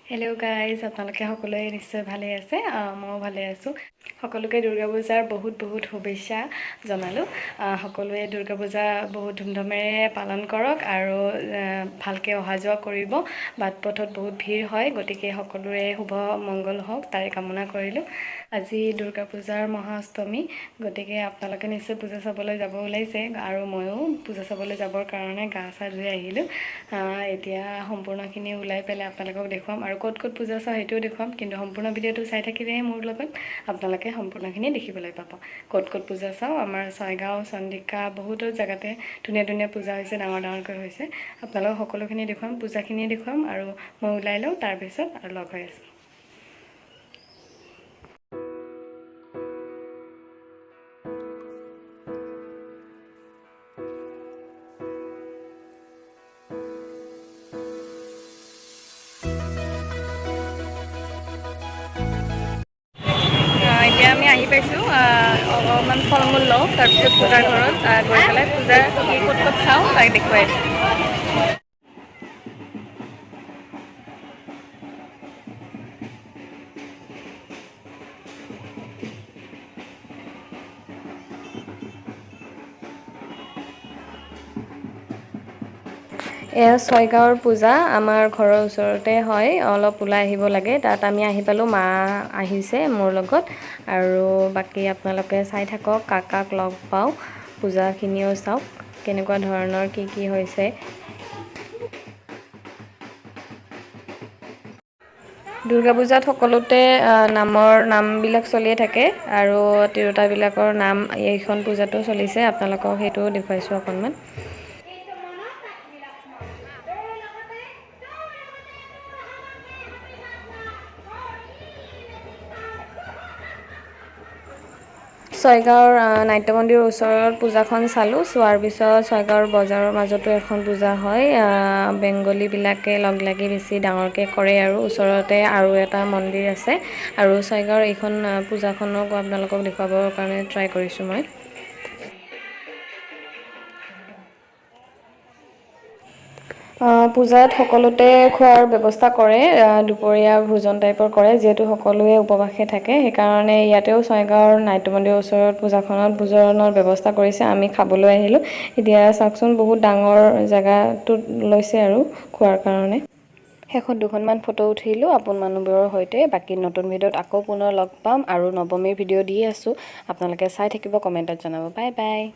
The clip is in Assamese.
হেল্ল' গাইজ, আপোনালোকে সকলোৱে নিশ্চয় ভালে আছে। ময়ো ভালে আছোঁ। সকলোকে দুৰ্গা পূজাৰ বহুত শুভেচ্ছা জনালোঁ। সকলোৱে দুৰ্গা পূজা বহুত ধুমধামেৰে পালন কৰক আৰু ভালকৈ অহা যোৱা কৰিব। বাট পথত বহুত ভিৰ হয়, গতিকে সকলোৰে শুভ মংগল হওক তাৰে কামনা কৰিলোঁ। আজি দুৰ্গা পূজাৰ মহাষ্টমী, গতিকে আপোনালোকে নিশ্চয় পূজা চাবলৈ যাব ওলাইছে আৰু ময়ো পূজা চাবলৈ যাবৰ কাৰণে গা চা ধুই আহিলোঁ। এতিয়া সম্পূৰ্ণখিনি ওলাই পেলাই আপোনালোকক দেখুৱাম আৰু ক'ত পূজা চাওঁ সেইটোও দেখুৱাম, কিন্তু সম্পূৰ্ণ ভিডিঅ'টো চাই থাকিলেহে মোৰ লগত আপোনালোকে সম্পূৰ্ণখিনি দেখিবলৈ পাব। ক'ত পূজা চাওঁ, আমাৰ ছয়গাঁও, চন্দিকা বহুতো জেগাতে ধুনীয়া পূজা হৈছে, ডাঙৰকৈ হৈছে। আপোনালোকক সকলোখিনি দেখুৱাম, পূজাখিনি দেখুৱাম আৰু মই ওলাই লওঁ, তাৰপিছত আৰু লগ হৈ আছোঁ। এতিয়া আমি আহি পাইছোঁ। অলপমান ফল মূল লওঁ, তাৰপিছত পূজাৰ ঘৰত গৈ পেলাই পূজাৰ ক'ত চাওঁ তাক দেখুৱাই আছোঁ। এয়া ছয়গাঁৱৰ পূজা, আমাৰ ঘৰৰ ওচৰতে হয়, অলপ ওলাই আহিব লাগে। তাত আমি আহি পালোঁ, মা আহিছে মোৰ লগত আৰু বাকী আপোনালোকে চাই থাকক, কাক লগ পাওঁ, পূজাখিনিও চাওক কেনেকুৱা ধৰণৰ কি হৈছে। দুৰ্গা পূজাত সকলোতে নামবিলাক চলিয়ে থাকে আৰু তিৰোতাবিলাকৰ নাম এইখন পূজাতো চলিছে। আপোনালোকক সেইটোও দেখুৱাইছোঁ অকণমান। ছয়গাঁৱৰ নাট্য মন্দিৰৰ ওচৰত পূজাখন চালোঁ। চোৱাৰ পিছত ছয়গাঁৱৰ বজাৰৰ মাজতো এখন পূজা হয়, বেংগলীবিলাকে লগ লাগি বেছি ডাঙৰকৈ কৰে আৰু ওচৰতে আৰু এটা মন্দিৰ আছে। আৰু ছয়গাঁৱৰ এইখন পূজাখনক আপোনালোকক দেখুৱাবৰ কাৰণে ট্ৰাই কৰিছোঁ মই। পূজাত সকলোতে খোৱাৰ ব্যৱস্থা কৰে, দুপৰীয়া ভোজন টাইপৰ কৰে, যিহেতু সকলোৱে উপবাসে থাকে। সেইকাৰণে ইয়াতেও ছয়গাঁৱৰ নাট্য মন্দিৰৰ ওচৰত পূজাখনত ভোজনৰ ব্যৱস্থা কৰিছে। আমি খাবলৈ আহিলোঁ। এতিয়া চাওকচোন, বহুত ডাঙৰ জেগাটোত লৈছে আৰু খোৱাৰ কাৰণে। শেষত দুখনমান ফটো উঠিলোঁ আপোন মানুহবোৰৰ সৈতে। বাকী নতুন ভিডিঅ'ত আকৌ পুনৰ লগ পাম আৰু নৱমীৰ ভিডিঅ' দি আছোঁ, আপোনালোকে চাই থাকিব, কমেণ্টত জনাব। Bye bye.